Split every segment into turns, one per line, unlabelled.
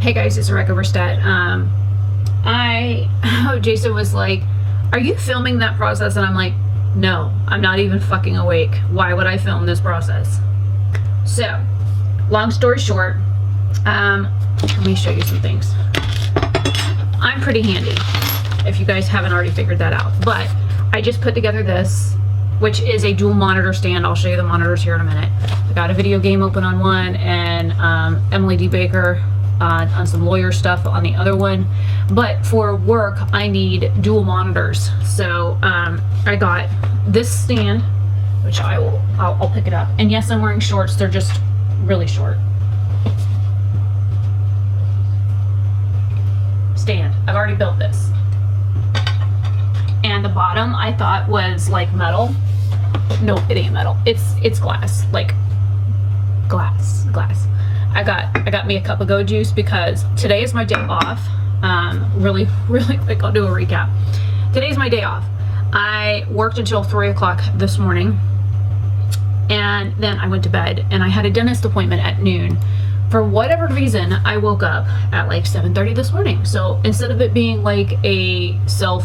Hey guys, it's Oberstadt. Jason was like, are you filming that process? And I'm like, no, I'm not even fucking awake. Why would I film this process? So, long story short, let me show you some things. I'm pretty handy, if you guys haven't already figured that out. But I just put together this, which is a dual monitor stand. I'll show you the monitors here in a minute. I got a video game open on one, and Emily D. Baker on some lawyer stuff on the other one. But for work, I need dual monitors. So I got this stand, which I'll pick it up. And yes, I'm wearing shorts. They're just really short. Stand. I've already built this. And the bottom I thought was like metal. No, it ain't metal. It's glass. Like glass. I got me a cup of go juice because today is my day off. Really quick, I'll do a recap. Today's my day off. I worked until 3 o'clock this morning, and then I went to bed, and I had a dentist appointment at noon. For whatever reason, I woke up at like 7:30 this morning. So instead of it being like a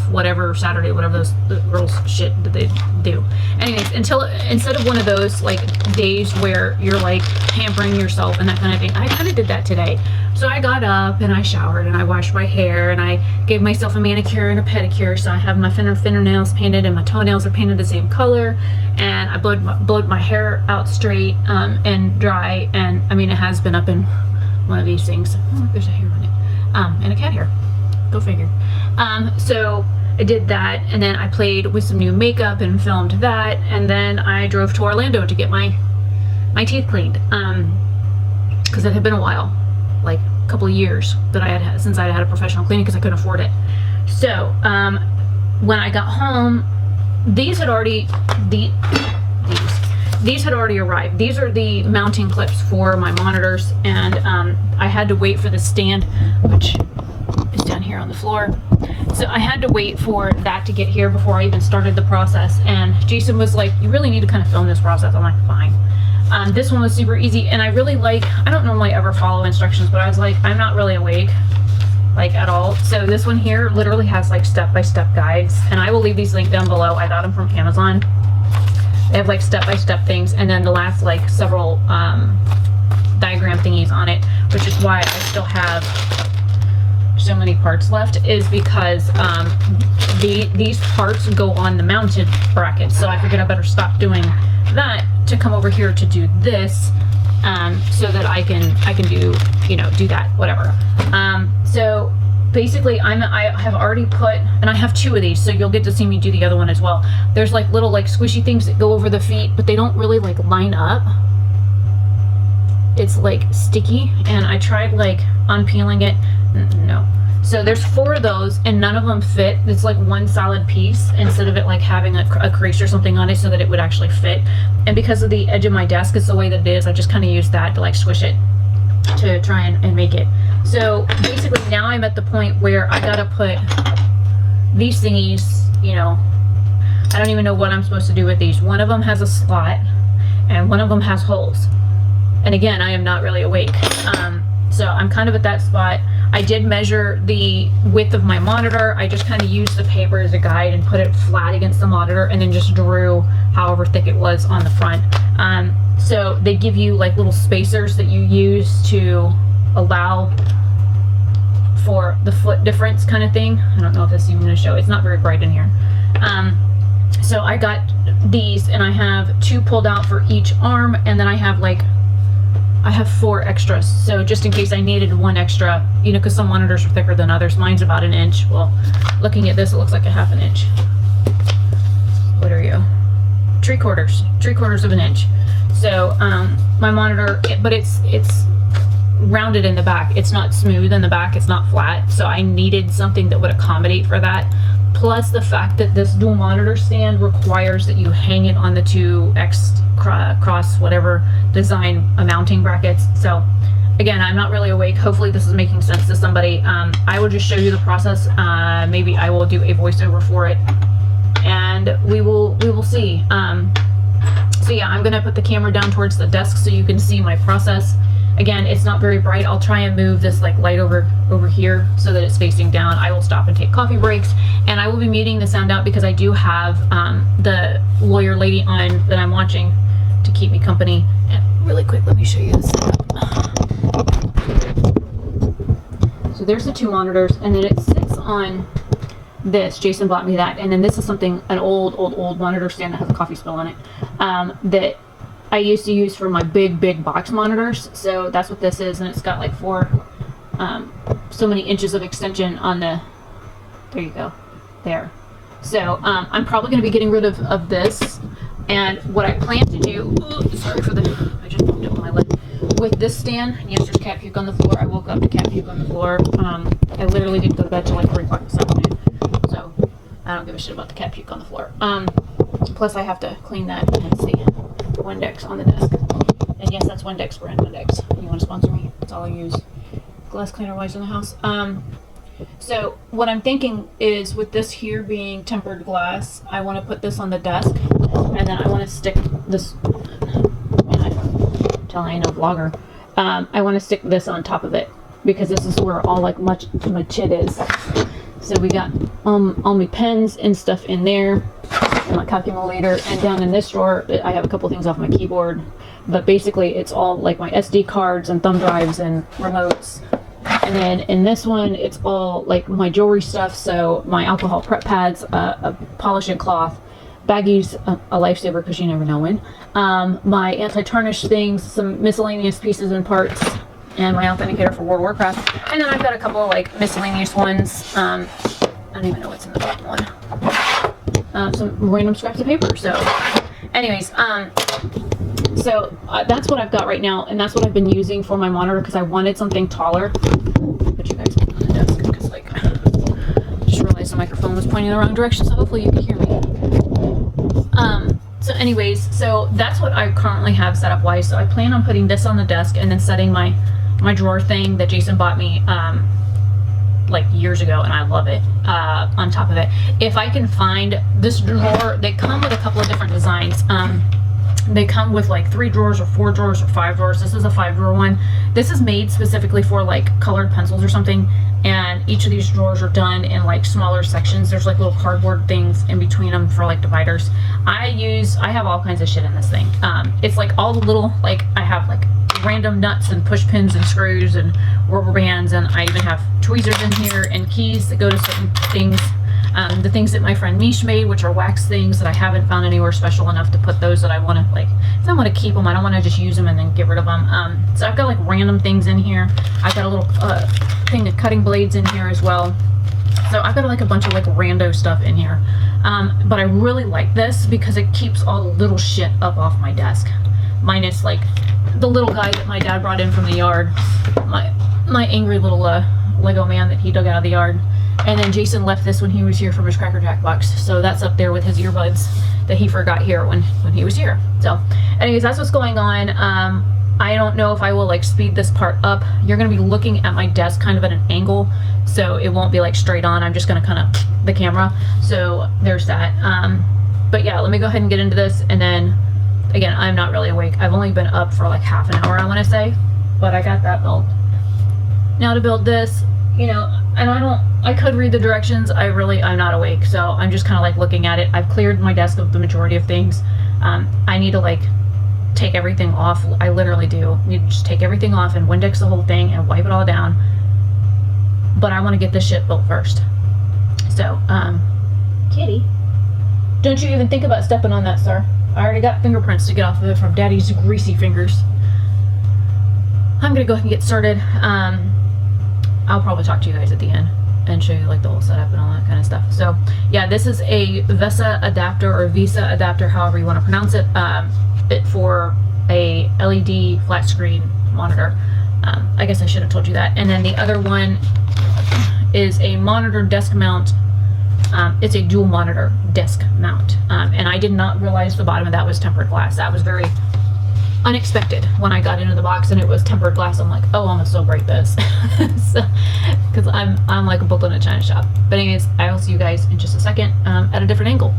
whatever Saturday, whatever those girls shit that they do. Anyways, instead of one of those like days where you're like pampering yourself and that kind of thing, I kind of did that today. So I got up and I showered and I washed my hair and I gave myself a manicure and a pedicure. So I have my fingernails painted and my toenails are painted the same color. And I blowed my hair out straight and dry. And I mean, it has been up in one of these things. Oh, there's a hair on it. And a cat hair. Go figure. So I did that, and then I played with some new makeup and filmed that, and then I drove to Orlando to get my teeth cleaned. Because it had been a while, like a couple of years that I had since I had a professional cleaning because I couldn't afford it. So when I got home, these had already arrived. These are the mounting clips for my monitors, and I had to wait for the stand, which is down here on the floor. So I had to wait for that to get here before I even started the process. And Jason was like, you really need to kind of film this process. I'm like, fine. This one was super easy, and I really like, I don't normally ever follow instructions, but I was like, I'm not really awake, like at all. So this one here literally has like step-by-step guides, and I will leave these linked down below. I got them from Amazon. They have like step-by-step things, and then the last like several diagram thingies on it, which is why I still have so many parts left, is because these parts go on the mounted bracket. So I figured I better stop doing that to come over here to do this, so that I can do, do that, whatever. So basically I have already put, and I have 2 of these, so you'll get to see me do the other one as well. There's like little like squishy things that go over the feet, but they don't really like line up. It's like sticky, and I tried like unpeeling it. No. So there's 4 of those, and none of them fit. It's like one solid piece instead of it like having a crease or something on it so that it would actually fit. And because of the edge of my desk, it's the way that it is, I just kind of used that to like squish it to try and make it. So basically now I'm at the point where I gotta put these thingies, I don't even know what I'm supposed to do with these. One of them has a slot and one of them has holes. And again, I am not really awake. So I'm kind of at that spot. I did measure the width of my monitor. I just kind of used the paper as a guide and put it flat against the monitor, and then just drew however thick it was on the front. So they give you like little spacers that you use to allow for the foot difference kind of thing. I don't know if this is even going to show. It's not very bright in here. So I got these, and I have 2 pulled out for each arm, and then I have 4 extras, so just in case I needed 1 extra, because some monitors are thicker than others. Mine's about 1 inch. Well, looking at this, it looks like a 1/2 inch. What are you? 3/4 of an inch. So my monitor, but it's rounded in the back. It's not smooth in the back. It's not flat. So I needed something that would accommodate for that. Plus the fact that this dual monitor stand requires that you hang it on the 2 cross whatever design mounting brackets. So again, I'm not really awake. Hopefully this is making sense to somebody. I will just show you the process. Maybe I will do a voiceover for it, and we will see. So yeah, I'm gonna put the camera down towards the desk so you can see my process. again, it's not very bright. I'll try and move this like light over here so that it's facing down. I will stop and take coffee breaks, and I will be muting the sound out because I do have the lawyer lady on that I'm watching to keep me company. And really quick, let me show you this setup. So there's the 2 monitors, and then it sits on this. Jason bought me that, and then this is something, an old monitor stand that has a coffee spill on it, that I used to use for my big box monitors. So that's what this is, and it's got like 4 so many inches of extension on the, there you go, there. So I'm probably going to be getting rid of this, and what I plan to do, sorry for the, I just bumped it with my lid, with this stand, and yes, there's cat puke on the floor. I woke up to cat puke on the floor. I literally didn't go to bed till like 3 o'clock this afternoon, so I don't give a shit about the cat puke on the floor. Plus I have to clean that. Let's see, Windex on the desk. And yes, that's Windex brand, Windex. You want to sponsor me? That's all I use. Glass cleaner wipes in the house. So what I'm thinking is, with this here being tempered glass, I want to put this on the desk, and then I want to stick this, tell I ain't no vlogger. I want to stick this on top of it, because this is where all like much it is. So we got all my pens and stuff in there, and my calculator, and down in this drawer I have a couple things off my keyboard, but basically it's all like my SD cards and thumb drives and remotes. And then in this one it's all like my jewelry stuff, so my alcohol prep pads, a polishing cloth, baggies, a lifesaver because you never know when, my anti-tarnish things, some miscellaneous pieces and parts, and my authenticator for World of Warcraft. And then I've got a couple of like miscellaneous ones. I don't even know what's in the bottom one. Some random scraps of paper. So anyways, so that's what I've got right now, and that's what I've been using for my monitor because I wanted something taller. Put you guys on the desk because like I just realized the microphone was pointing the wrong direction, so hopefully you can hear me. So anyways, so that's what I currently have set up wise. So I plan on putting this on the desk and then setting my drawer thing that Jason bought me like years ago, and I love it, on top of it. If I can find this drawer, they come with a couple of different designs. They come with like 3 drawers or 4 drawers or 5 drawers. This is a 5-drawer one. This is made specifically for like colored pencils or something, and each of these drawers are done in like smaller sections. There's like little cardboard things in between them for like dividers. I have all kinds of shit in this thing. It's like all the little, like I have like random nuts and push pins and screws and rubber bands, and I even have tweezers in here and keys that go to certain things. The things that my friend Mish made, which are wax things that I haven't found anywhere special enough to put those that I want to, like, if I want to keep them, I don't want to just use them and then get rid of them. So I've got like random things in here. I've got a little thing of cutting blades in here as well. So I've got like a bunch of like rando stuff in here. But I really like this because it keeps all the little shit up off my desk. Minus like the little guy that my dad brought in from the yard. My angry little Lego man that he dug out of the yard. And then Jason left this when he was here from his Cracker Jack box. So that's up there with his earbuds that he forgot here when he was here. So anyways, that's what's going on. I don't know if I will like speed this part up. You're going to be looking at my desk kind of at an angle, so it won't be like straight on. I'm just going to kind of the camera. So there's that. But yeah, let me go ahead and get into this. And then again, I'm not really awake. I've only been up for like half an hour, I want to say, but I got that built. Now to build this, you know, and I could read the directions. I'm not awake, so I'm just kind of like looking at it. I've cleared my desk of the majority of things. I need to like take everything off. I literally do need to just take everything off and Windex the whole thing and wipe it all down. But I want to get this shit built first. So, kitty, don't you even think about stepping on that, sir. I already got fingerprints to get off of it from Daddy's greasy fingers. I'm gonna go ahead and get started. I'll probably talk to you guys at the end and show you like the whole setup and all that kind of stuff. So yeah, this is a VESA adapter or Visa adapter, however you want to pronounce it. It for a LED flat screen monitor. I guess I should have told you that. And then the other one is a monitor desk mount. It's a dual monitor desk mount. And I did not realize the bottom of that was tempered glass. That was very unexpected when I got into the box and it was tempered glass. I'm like, oh, I'm gonna so break this. Because I'm like a bull in a china shop. But anyways, I will see you guys in just a second at a different angle.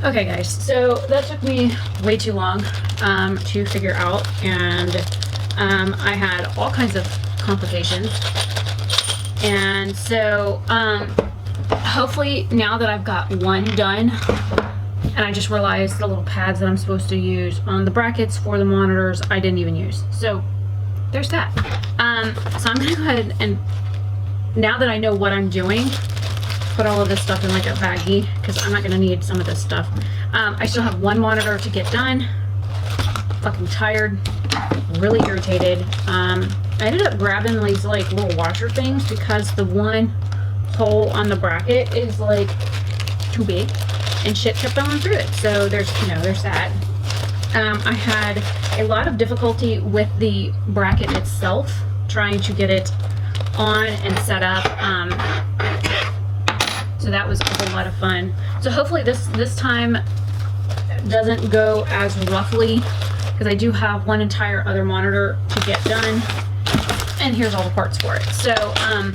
Okay guys, so that took me way too long to figure out, and I had all kinds of complications. And so hopefully now that I've got one done, and I just realized the little pads that I'm supposed to use on the brackets for the monitors I didn't even use. So there's that. So I'm gonna go ahead and, now that I know what I'm doing, put all of this stuff in like a baggie, because I'm not gonna need some of this stuff. I still have one monitor to get done. Fucking tired, really irritated. I ended up grabbing these like little washer things because the one hole on the bracket is like too big and shit kept going through it. So there's, you know, there's that. I had a lot of difficulty with the bracket itself, trying to get it on and set up. So that was a whole lot of fun. So hopefully this time doesn't go as roughly, because I do have one entire other monitor to get done, and here's all the parts for it. So I'm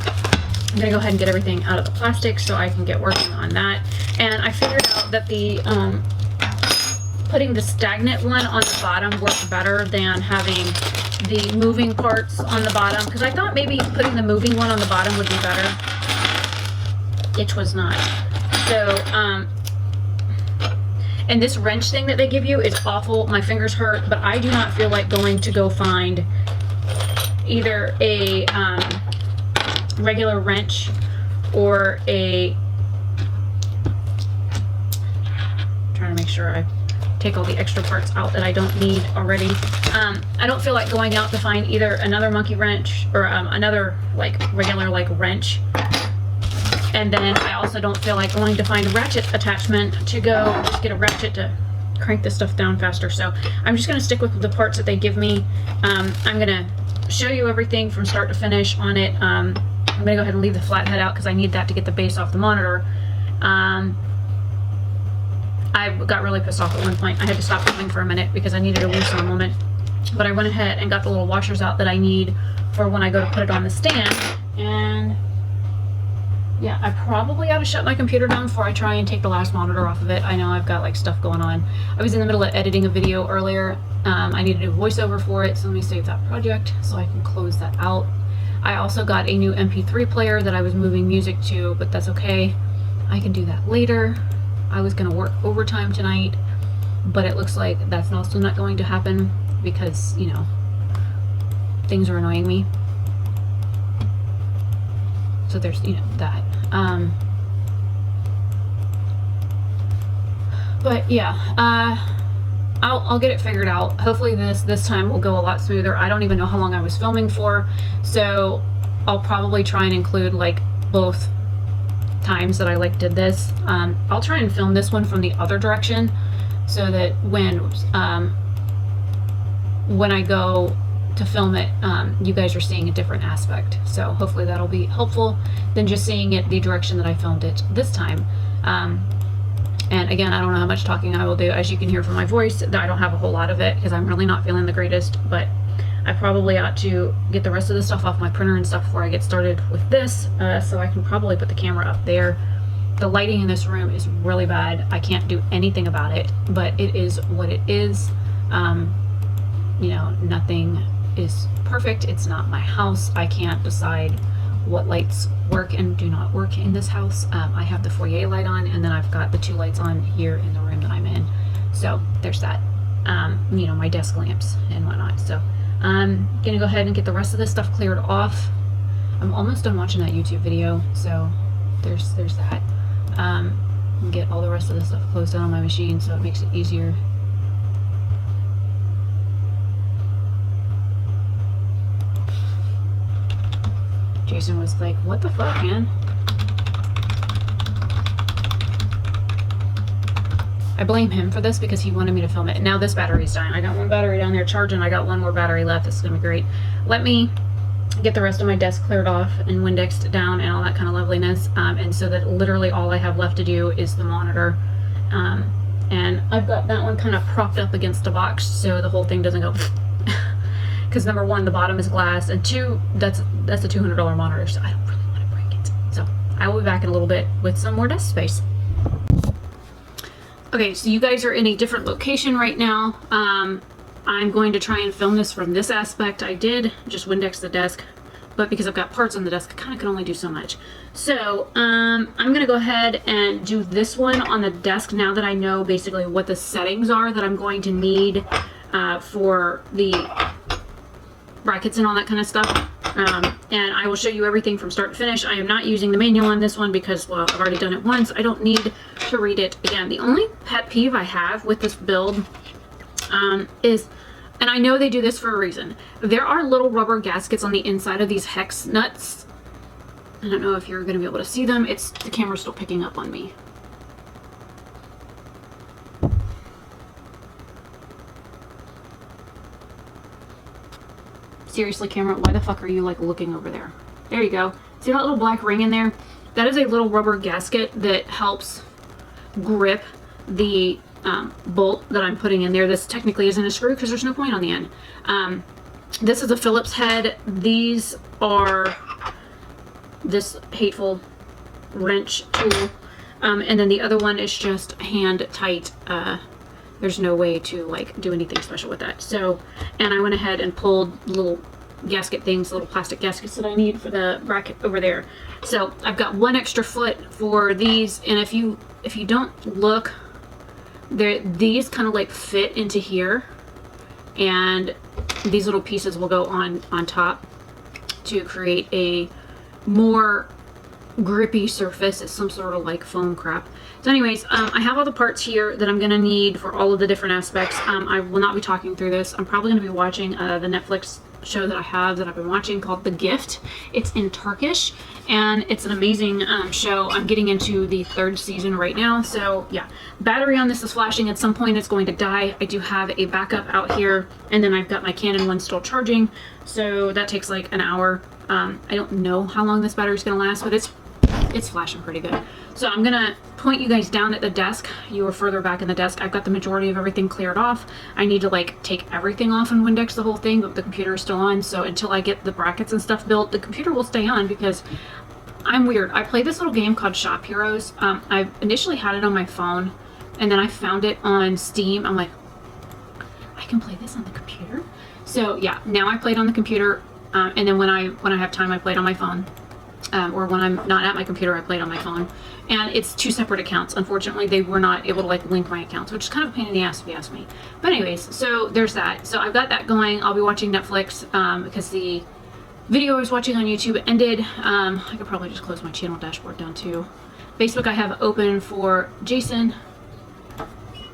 gonna go ahead and get everything out of the plastic so I can get working on that. And I figured out that the putting the stagnant one on the bottom worked better than having the moving parts on the bottom, because I thought maybe putting the moving one on the bottom would be better. It was not. So and this wrench thing that they give you is awful. My fingers hurt, but I do not feel like going to go find either a regular wrench or a, trying to make sure I take all the extra parts out that I don't need already. I don't feel like going out to find either another monkey wrench or another like regular like wrench. And then I also don't feel like going to find a ratchet attachment to go just get a ratchet to crank this stuff down faster. So I'm just gonna stick with the parts that they give me. I'm gonna show you everything from start to finish on it. I'm gonna go ahead and leave the flathead out because I need that to get the base off the monitor. I got really pissed off at one point. I had to stop filming for a minute because I needed to loosen a moment. But I went ahead and got the little washers out that I need for when I go to put it on the stand. And yeah, I probably ought to shut my computer down before I try and take the last monitor off of it. I know I've got like stuff going on. I was in the middle of editing a video earlier. I need to do a voiceover for it, so let me save that project so I can close that out. I also got a new MP3 player that I was moving music to, but that's okay. I can do that later. I was gonna work overtime tonight, but it looks like that's also not going to happen because, you know, things are annoying me. So there's, you know, that. But yeah, I'll get it figured out. Hopefully this time will go a lot smoother. I don't even know how long I was filming for, so I'll probably try and include like both times that I like did this. I'll try and film this one from the other direction so that when I go to film it, you guys are seeing a different aspect. So hopefully that'll be helpful than just seeing it the direction that I filmed it this time. And again, I don't know how much talking I will do. As you can hear from my voice, I don't have a whole lot of it because I'm really not feeling the greatest, but I probably ought to get the rest of the stuff off my printer and stuff before I get started with this, so I can probably put the camera up there. The lighting in this room is really bad. I can't do anything about it, but it is what it is. You know, nothing is perfect. It's not my house. I can't decide what lights work and do not work in this house. I have the foyer light on, and then I've got the 2 lights on here in the room that I'm in. So there's that. You know, my desk lamps and whatnot. So I'm gonna go ahead and get the rest of this stuff cleared off. I'm almost done watching that YouTube video, so there's that. Get all the rest of this stuff closed down on my machine so it makes it easier. Jason was like, what the fuck, man? I blame him for this because he wanted me to film it. Now this battery's dying. I got one battery down there charging. I got one more battery left. This is gonna be great. Let me get the rest of my desk cleared off and Windexed down and all that kind of loveliness. And so that literally all I have left to do is the monitor. And I've got that one kind of propped up against a box so the whole thing doesn't go because number one, the bottom is glass, and two, that's a $200 monitor, so I don't really want to break it. So I will be back in a little bit with some more desk space. Okay, so you guys are in a different location right now. I'm going to try and film this from this aspect. I did just Windex the desk, but because I've got parts on the desk, I kind of can only do so much. So I'm going to go ahead and do this one on the desk now that I know basically what the settings are that I'm going to need for the brackets and all that kind of stuff. And I will show you everything from start to finish. I am not using the manual on this one because, well, I've already done it once. I don't need to read it again. The only pet peeve I have with this build is, and I know they do this for a reason, there are little rubber gaskets on the inside of these hex nuts. I don't know if you're going to be able to see them. The camera's still picking up on me. Seriously, camera, why the fuck are you like looking over there? There you go. See that little black ring in there? That is a little rubber gasket that helps grip the bolt that I'm putting in there. This technically isn't a screw because there's no point on the end. This is a Phillips head. These are this hateful wrench tool. And then the other one is just hand tight. There's no way to like do anything special with that. So, and I went ahead and pulled little gasket things, little plastic gaskets that I need for the bracket over there. So I've got one extra foot for these, and if you don't look, these kind of like fit into here, and these little pieces will go on top to create a more grippy surface. It's some sort of like foam crap. So anyways, I have all the parts here that I'm going to need for all of the different aspects. I will not be talking through this. I'm probably going to be watching the Netflix show that I've been watching called The Gift. It's in Turkish, and it's an amazing show. I'm getting into the 3rd season right now. So yeah, battery on this is flashing. At some point it's going to die. I do have a backup out here, and then I've got my Canon one still charging. So that takes like an hour. I don't know how long this battery is going to last, but it's flashing pretty good. So I'm gonna point you guys down at the desk. You are further back in the desk. I've got the majority of everything cleared off. I need to like take everything off and Windex the whole thing, but the computer is still on. So until I get the brackets and stuff built, the computer will stay on because I'm weird. I play this little game called Shop Heroes. I initially had it on my phone, and then I found it on Steam. I'm like, I can play this on the computer. So yeah, now I play it on the computer, and then when I have time, I play it on my phone. Or when I'm not at my computer, I play it on my phone. And it's 2 separate accounts. Unfortunately, they were not able to like link my accounts, which is kind of a pain in the ass if you ask me. But anyways, so there's that. So I've got that going. I'll be watching Netflix because the video I was watching on YouTube ended. I could probably just close my channel dashboard down too. Facebook I have open for Jason.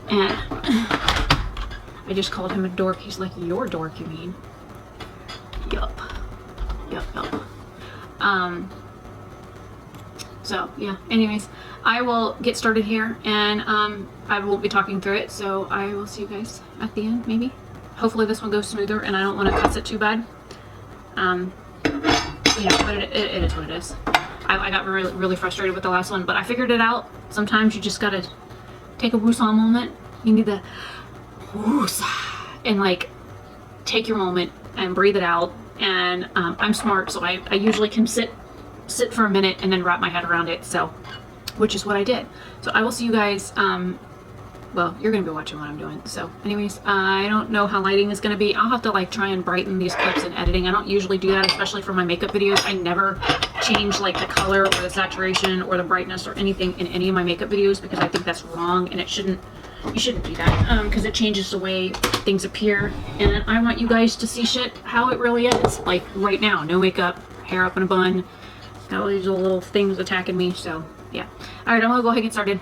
And I just called him a dork. He's like, "You're a dork, you mean?" Yup. Yup. So yeah, anyways, I will get started here, and I will be talking through it, so I will see you guys at the end, maybe. Hopefully this one goes smoother, and I don't want to cuss it too bad. Yeah, but it is what it is. I got really frustrated with the last one, but I figured it out. Sometimes you just gotta take a woosah moment. You need the woosah, and like take your moment and breathe it out. And I'm smart, so I usually can sit for a minute and then wrap my head around it, so, which is what I did. So I will see you guys, well, you're gonna be watching what I'm doing. So anyways, I don't know how lighting is gonna be. I'll have to like try and brighten these clips in editing. I don't usually do that, especially for my makeup videos. I never change like the color or the saturation or the brightness or anything in any of my makeup videos because I think that's wrong, and you shouldn't do that because it changes the way things appear, and I want you guys to see shit how it really is. Like right now, no makeup, hair up in a bun, got all these little things attacking me. So yeah, all right, I'm gonna go ahead and get started.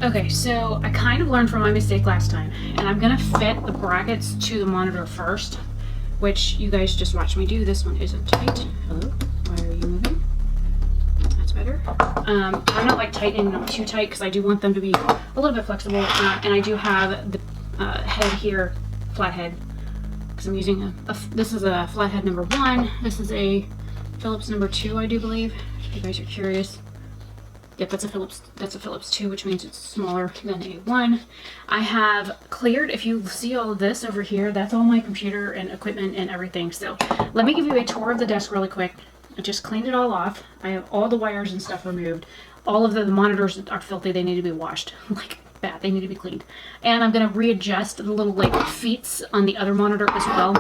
Okay, so I kind of learned from my mistake last time, and I'm gonna fit the brackets to the monitor first, which you guys just watched me do. This one isn't tight. Hello? Why are you moving? That's better. I'm not like tightening them too tight because I do want them to be a little bit flexible, and I do have the head here, flathead, because I'm using this is a flathead number 1. This is a Phillips number 2, I do believe. If you guys are curious. Yep, that's a Phillips 2, which means it's smaller than a 1. I have cleared, if you see all of this over here, that's all my computer and equipment and everything. So let me give you a tour of the desk really quick. I just cleaned it all off. I have all the wires and stuff removed. All of the monitors are filthy. They need to be washed. Like, bad. They need to be cleaned. And I'm going to readjust the little, like, feet on the other monitor as well.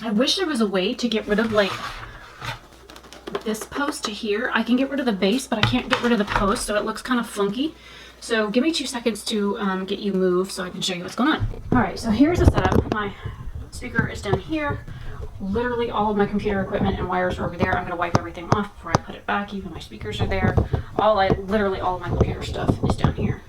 I wish there was a way to get rid of, like, this post to here. I can get rid of the base, but I can't get rid of the post, so it looks kind of funky. So give me 2 seconds to get you moved so I can show you what's going on. Alright, so here's the setup. My speaker is down here. Literally all of my computer equipment and wires are over there. I'm going to wipe everything off before I put it back. Even my speakers are there. Literally all of my computer stuff is down here.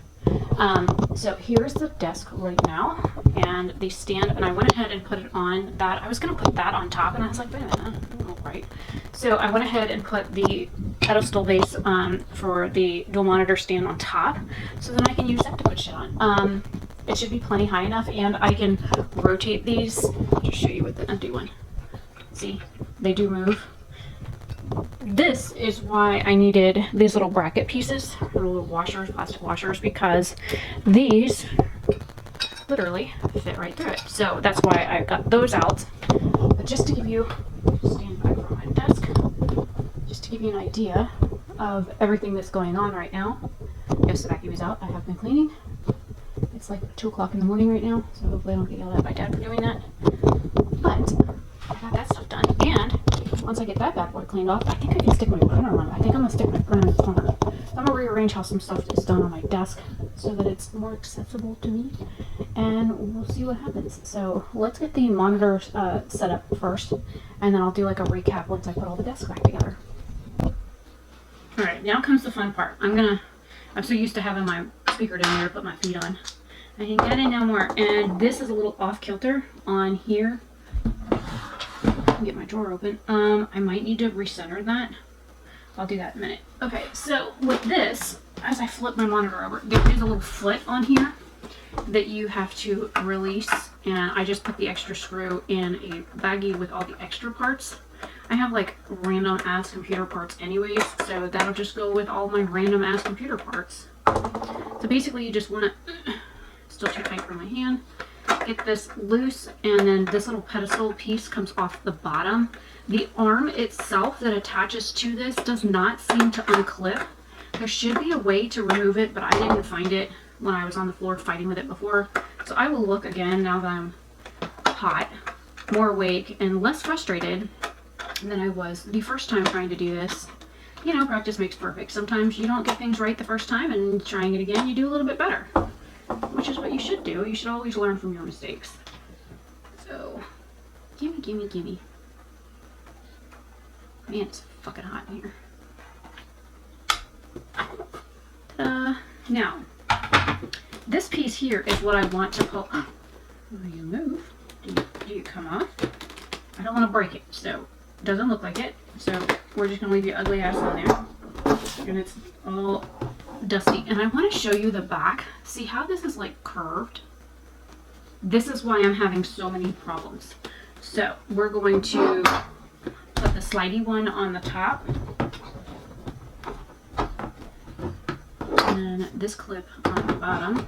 So here's the desk right now, and the stand, and I went ahead and put it on that. I was going to put that on top, and I was like, wait a minute, I don't know, right? So I went ahead and put the pedestal base for the dual monitor stand on top, so then I can use that to put shit on. It should be plenty high enough, and I can rotate these. I'll just show you with the empty one. See, they do move. This is why I needed these little bracket pieces, little washers, plastic washers, because these literally fit right through it. So that's why I got those out. But just to give you, stand back from my desk, just to give you an idea of everything that's going on right now. Yes, the vacuum is out. I have been cleaning. It's like 2 o'clock in the morning right now, so hopefully I don't get yelled at by Dad for doing that. But I got that stuff done, and once I get that bad boy cleaned off, I think I can stick my printer on it. I think I'm going to stick my printer in the corner. I'm going to rearrange how some stuff is done on my desk so that it's more accessible to me, and we'll see what happens. So let's get the monitor set up first, and then I'll do like a recap once I put all the desks back together. Alright, now comes the fun part. I'm so used to having my speaker down there to put my feet on. I can get in no more, and this is a little off kilter on here. Get my drawer open. I might need to recenter that. I'll do that in a minute. Okay, so with this, as I flip my monitor over, there is a little foot on here that you have to release, and I just put the extra screw in a baggie with all the extra parts. I have like random ass computer parts anyways, so that'll just go with all my random ass computer parts. So basically you just want to, still too tight for my hand, get this loose, and then this little pedestal piece comes off the bottom. The arm itself that attaches to this does not seem to unclip. There should be a way to remove it, but I didn't find it when I was on the floor fighting with it before. So I will look again now that I'm hot, more awake, and less frustrated than I was the first time trying to do this. You know, practice makes perfect. Sometimes you don't get things right the first time, and trying it again, you do a little bit better. Which is what you should do. You should always learn from your mistakes. So, gimme, gimme, gimme. Man, it's fucking hot in here. Ta-da! Now, this piece here is what I want to pull. Will you move? Do you come off? I don't want to break it, so it doesn't look like it. So we're just gonna leave your ugly ass on there, and it's all dusty. And I want to show you the back. See how this is like curved? This is why I'm having so many problems. So we're going to put the slidey one on the top, and this clip on the bottom.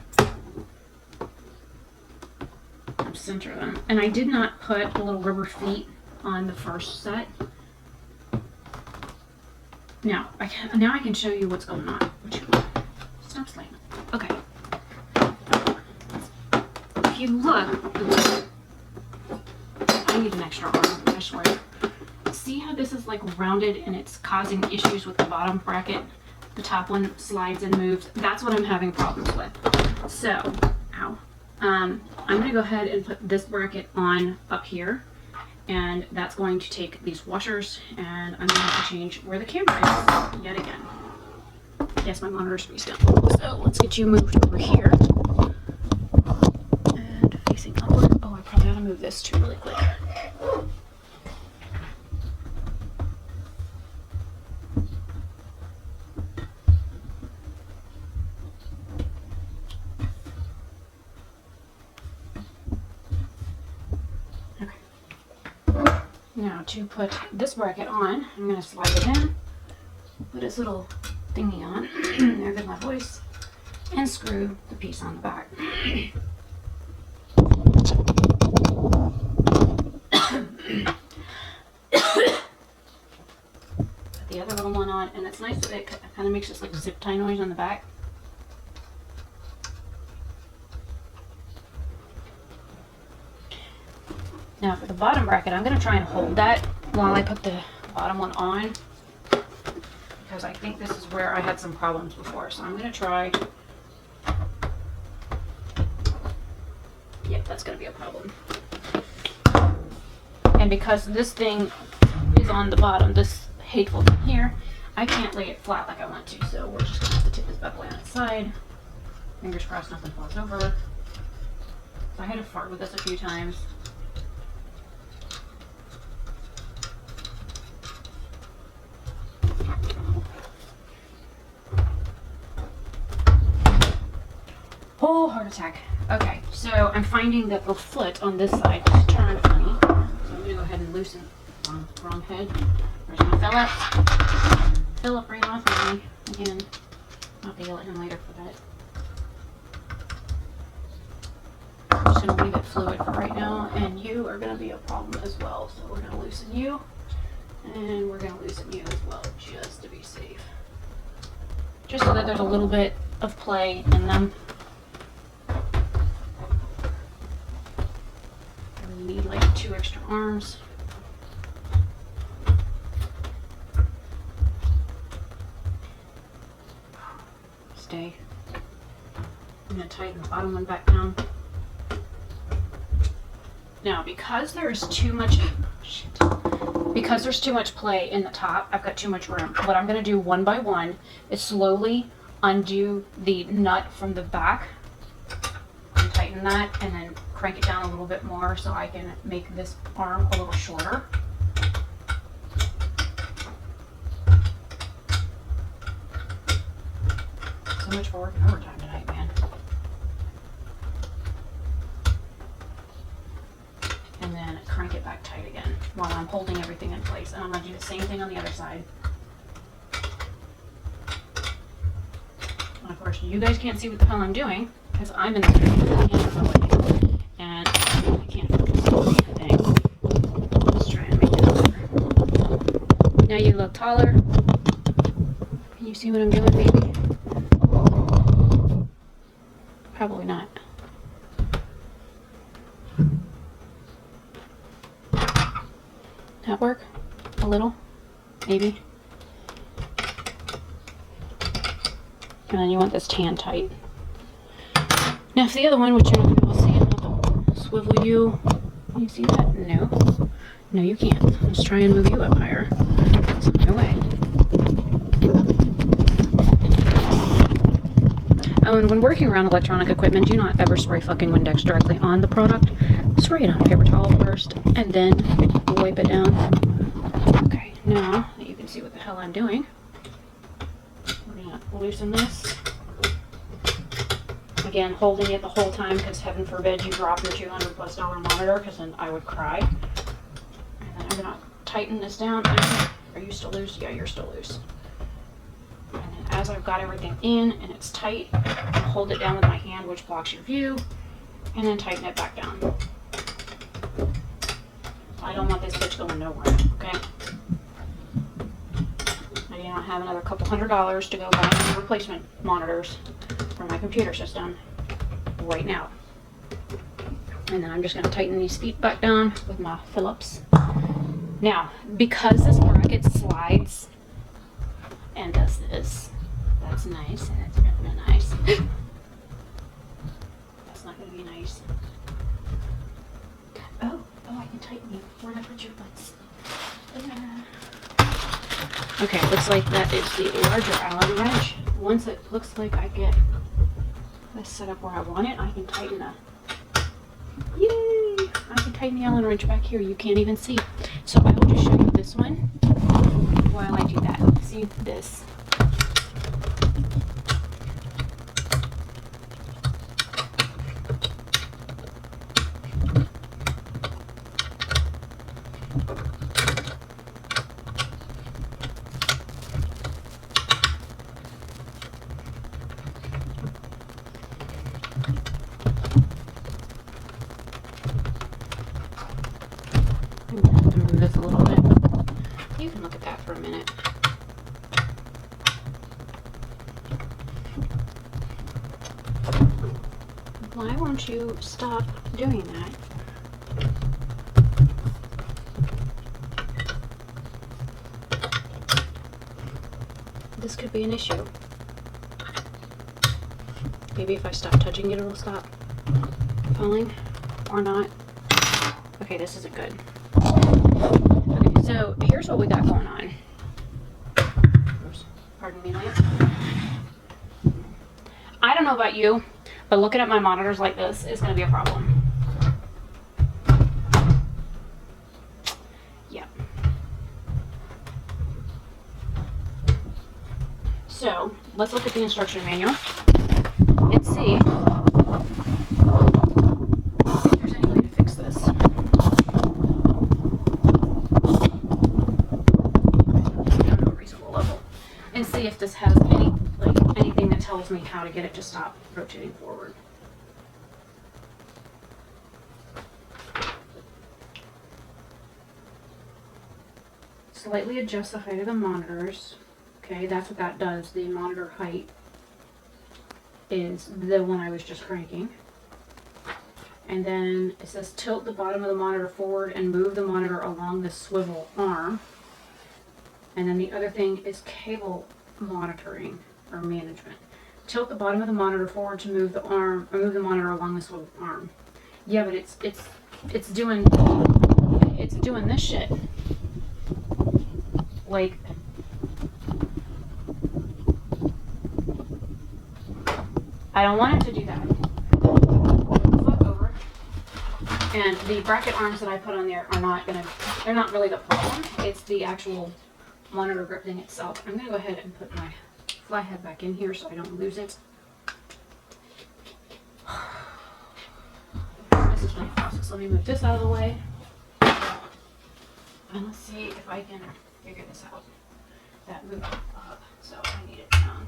Center them. And I did not put the little rubber feet on the first set. Now I can show you what's going on. Stop sliding. Okay. If you look, I need an extra arm, I swear. See how this is like rounded and it's causing issues with the bottom bracket? The top one slides and moves. That's what I'm having problems with. So, ow. I'm going to go ahead and put this bracket on up here, and that's going to take these washers, and I'm going to have to change where the camera is yet again. Yes, my monitor's face down. So So let's get you moved over here. And facing upward. Oh, I probably ought to move this too really quick. Now to put this bracket on, I'm going to slide it in, put its little thingy on, there goes my voice, and screw the piece on the back. Put the other little one on, and it's nice that it kind of makes this like zip tie noise on the back. Now for the bottom bracket, I'm going to try and hold that while I put the bottom one on, because I think this is where I had some problems before. So I'm going to try. Yep, that's going to be a problem. And because this thing is on the bottom, this hateful thing here, I can't lay it flat like I want to. So we're just going to have to tip this bad boy on its side. Fingers crossed nothing falls over. I had to fart with this a few times. Oh, heart attack. Okay, so I'm finding that the foot on this side is turned funny. So I'm going to go ahead and loosen. Wrong head. Where's my Philip? Philip, bring off me. Again, I'll have to yell at him later for that. I'm just going to leave it fluid for right now. And you are going to be a problem as well. So we're going to loosen you. And we're going to loosen you as well, just to be safe. Just so that there's a little bit of play in them. Need like 2 extra arms. Stay. I'm going to tighten the bottom one back down. Now, because there's too much play in the top, I've got too much room. What I'm going to do one by one is slowly undo the nut from the back and tighten that, and then crank it down a little bit more so I can make this arm a little shorter. So much for working overtime tonight, man. And then crank it back tight again while I'm holding everything in place. And I'm going to do the same thing on the other side. And of course, you guys can't see what the hell I'm doing because I'm in the and I can't focus on anything. Let's try and make this better. Now you look taller. Can you see what I'm doing, baby? Probably not. That work? A little? Maybe? And then you want this tan tight. Now for the other one, which you're not going to see, I'll swivel you. Can you see that? No. No, you can't. Let's try and move you up higher. So, no way. Oh, and when working around electronic equipment, do not ever spray fucking Windex directly on the product. Spray it on a paper towel first, and then wipe it down. Okay, now that you can see what the hell I'm doing, we're going to loosen this. Again, holding it the whole time, because heaven forbid you drop your $200+ monitor, because then I would cry. And then I'm going to tighten this down. Are you still loose? Yeah, you're still loose. And then as I've got everything in and it's tight, I'll hold it down with my hand, which blocks your view, and then tighten it back down. I don't want this bitch going nowhere, okay? I do not have another couple $100 to go buy replacement monitors for my computer system right now. And then I'm just going to tighten these feet back down with my Phillips. Now, because this bracket slides and does this, that's nice, and it's really nice. That's not going to be nice. Oh, I can tighten you. Where'd I put your butts? Okay, looks like that is the larger Allen wrench. Once it looks like I get this set up where I want it, I can tighten the, yay! I can tighten the Allen wrench back here. You can't even see. So I will just show you this one while I do that. See this. Move this a little bit. You can look at that for a minute. Why won't you stop doing that? This could be an issue. Maybe if I stop touching it, it'll stop falling or not. Okay, this isn't good. Okay, so here's what we got going on. Oops, pardon me, Lance. I don't know about you, but looking at my monitors like this is going to be a problem. Yeah. So let's look at the instruction manual and see if there's any way to fix this. Down to a reasonable level, and see if this has anything that tells me how to get it to stop rotating forward. Slightly adjust the height of the monitors. Okay, that's what that does. The monitor height is the one I was just cranking. And then it says tilt the bottom of the monitor forward and move the monitor along the swivel arm. And then the other thing is cable monitoring or management. Tilt the bottom of the monitor forward to move the arm, or move the monitor along the swivel arm. Yeah, but it's doing this shit. Like, I don't want it to do that. Flip over. And the bracket arms that I put on there are they're not really the problem. It's the actual monitor grip thing itself. I'm gonna go ahead and put my fly head back in here so I don't lose it. This is my process. Let me move this out of the way. And let's see if I can figure this out. That moved up, so I need it down.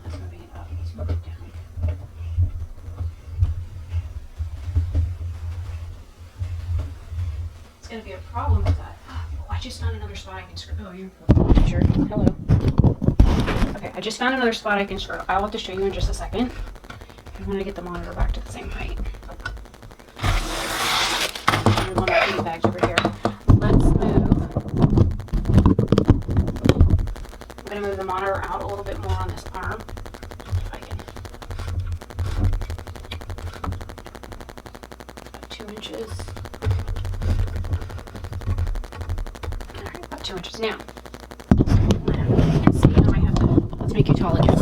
That's moving it up. Let's move it down. It's going to be a problem with that. Oh, I just found another spot I can screw. Oh, you're sure. Hello. Okay, I just found another spot I can screw. I'll have to show you in just a second. I'm going to get the monitor back to the same height. One of my bags over here. Let's move. I'm going to move the monitor out a little bit more on this arm. If I can. About 2 inches. Alright, about 2 inches. Now, you can see how I have to. Let's make you tall again.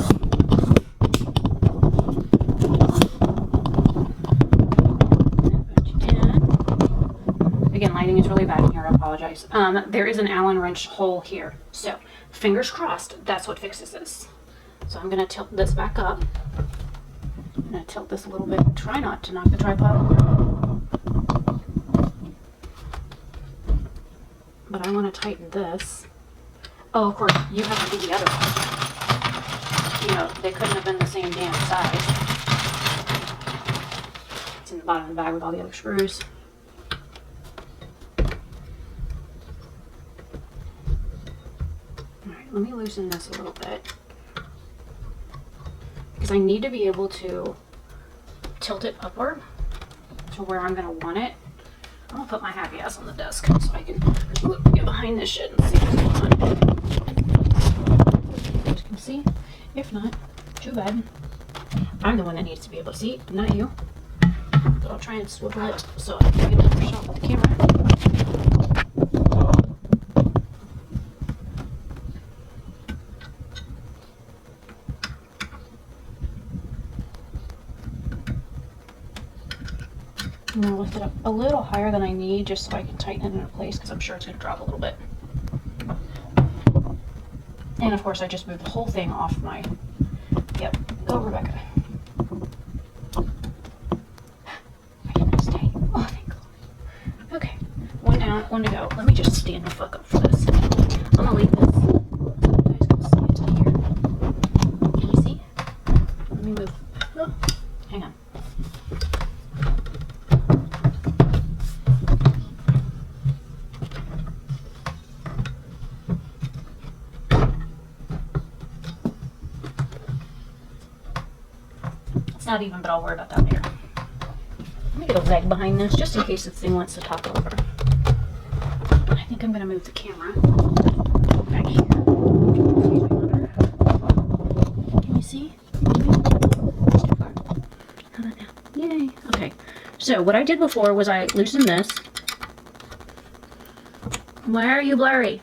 Lighting is really bad in here, I apologize. There is an Allen wrench hole here. So, fingers crossed, that's what fixes this. So I'm going to tilt this back up. I'm going to tilt this a little bit. Try not to knock the tripod over. But I want to tighten this. Oh, of course, you have to do the other one. You know, they couldn't have been the same damn size. It's in the bottom of the bag with all the other screws. Let me loosen this a little bit because I need to be able to tilt it upward to where I'm going to want it. I'm going to put my happy ass on the desk so I can get behind this shit and see what's going on. As you can see, if not, too bad. I'm the one that needs to be able to see, not you. But I'll try and swivel it so I can get another shot with the camera. I'm going to lift it up a little higher than I need just so I can tighten it into place because I'm sure it's going to drop a little bit. And of course I just moved the whole thing off my, yep, go Rebecca. I didn't stay. Oh, thank God. Okay, one down, one to go. Let me just stand the fuck up for this. I'm gonna leave this. You guys can see it to here. Can you see? Let me move. Oh, hang on. It's not even, but I'll worry about that later. Let me get a leg behind this just in case this thing wants to topple over. I think I'm going to move the camera back here. Can you see? It's too far. How about now? Yay. Okay. So what I did before was I loosened this. Why are you blurry?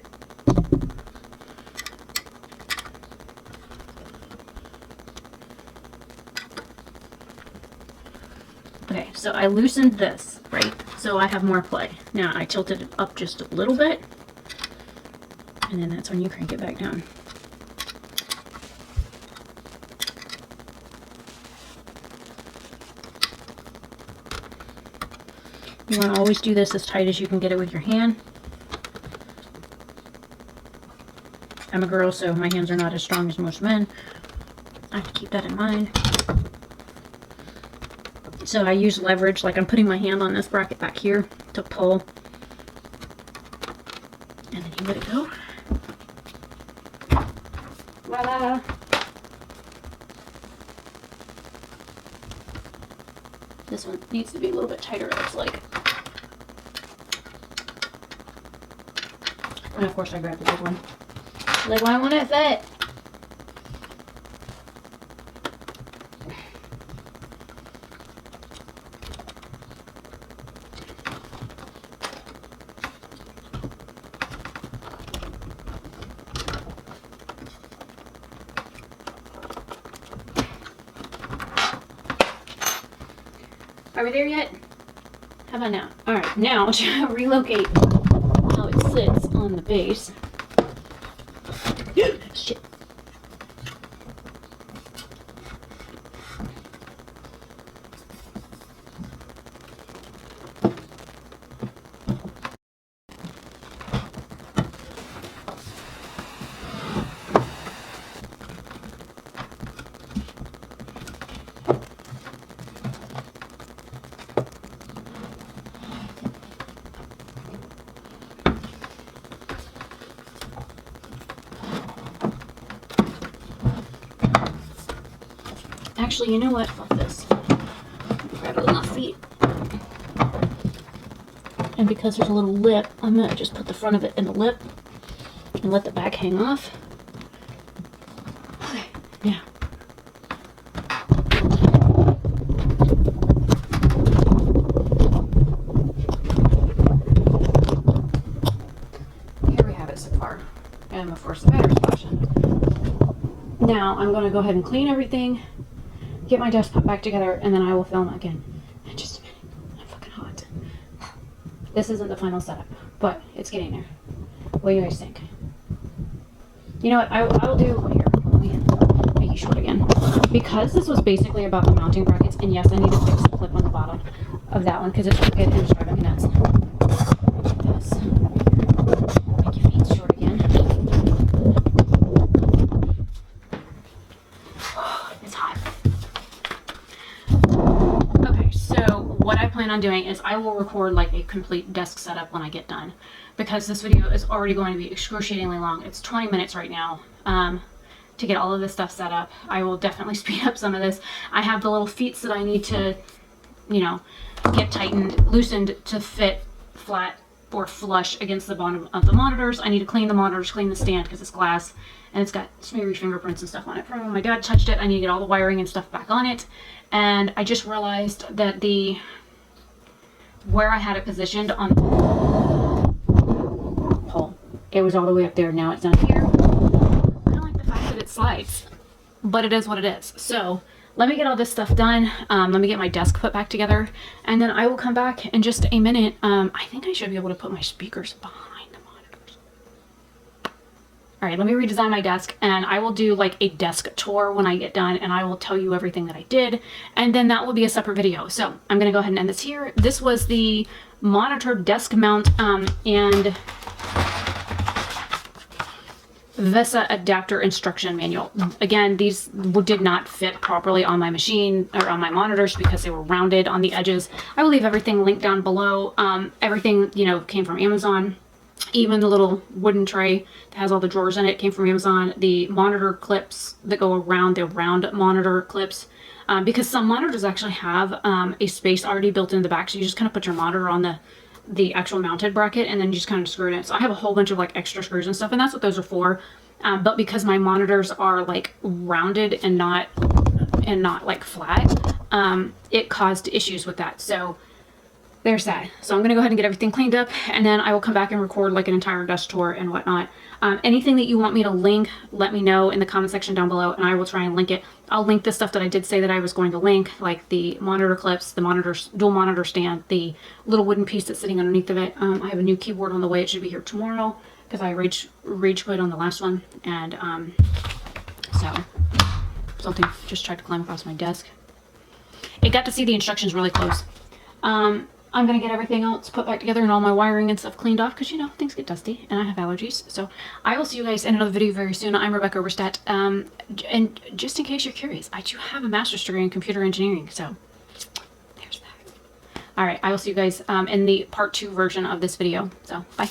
Okay, so I loosened this, right? So I have more play. Now I tilted it up just a little bit, and then that's when you crank it back down. You want to always do this as tight as you can get it with your hand. I'm a girl, so my hands are not as strong as most men. I have to keep that in mind. So I use leverage, like I'm putting my hand on this bracket back here to pull. And then you let it go. Voila! This one needs to be a little bit tighter, it looks like. And of course I grabbed the big one. Like, why won't it fit? Are we there yet? How about now? Alright, now to relocate how it sits on the base. Shit. Actually, you know what? Fuck this. Grab it with my feet. And because there's a little lip, I'm going to just put the front of it in the lip and let the back hang off. Okay, now. Here we have it so far. And of course the battery's flashing. Now I'm going to go ahead and clean everything, get my desktop back together, and then I will film again in just a minute. I'm fucking hot. This isn't the final setup, but it's getting there. What do you guys think? You know what? I will do here. Let me make you short again. Because this was basically about the mounting brackets, and yes, I need to fix the clip on the bottom of that one because it's crooked and it's driving me nuts. This. Make your feet short again. It's hot. Okay, so what I plan on doing is I will record like a complete desk setup when I get done, because this video is already going to be excruciatingly long. It's 20 minutes right now to get all of this stuff set up. I will definitely speed up some of this. I have the little feet that I need to, you know, get tightened, loosened to fit flat or flush against the bottom of the monitors. I need to clean the monitors, clean the stand because it's glass and it's got smeary fingerprints and stuff on it from when my dad touched it. I need to get all the wiring and stuff back on it. And I just realized that where I had it positioned on the pole, it was all the way up there. Now it's down here. I don't like the fact that it slides, but it is what it is. So let me get all this stuff done. Let me get my desk put back together, and then I will come back in just a minute. I think I should be able to put my speakers behind the monitors. All right, let me redesign my desk, and I will do like a desk tour when I get done, and I will tell you everything that I did, and then that will be a separate video. So I'm gonna go ahead and end this here. This was the monitor desk mount and VESA adapter instruction manual. Again, these did not fit properly on my machine or on my monitors because they were rounded on the edges. I will leave everything linked down below. Everything, you know, came from Amazon. Even the little wooden tray that has all the drawers in it came from Amazon. The monitor clips that go around, the round monitor clips, because some monitors actually have a space already built in the back, so you just kind of put your monitor on the actual mounted bracket, and then you just kind of screw it in. So I have a whole bunch of like extra screws and stuff, and that's what those are for. But because my monitors are like rounded and not like flat, it caused issues with that. So there's that. So I'm gonna go ahead and get everything cleaned up, and then I will come back and record like an entire desk tour and whatnot. Anything that you want me to link, let me know in the comment section down below, and I will try and link it. I'll link the stuff that I did say that I was going to link, like the monitor clips, the monitors, dual monitor stand, the little wooden piece that's sitting underneath of it. I have a new keyboard on the way. It should be here tomorrow because I rage quit on the last one, and so something just tried to climb across my desk. It got to see the instructions really close. I'm going to get everything else put back together and all my wiring and stuff cleaned off because, you know, things get dusty and I have allergies. So I will see you guys in another video very soon. I'm Rebecca Oberstadt. And just in case you're curious, I do have a master's degree in computer engineering. So there's that. All right. I will see you guys in the part 2 version of this video. So bye.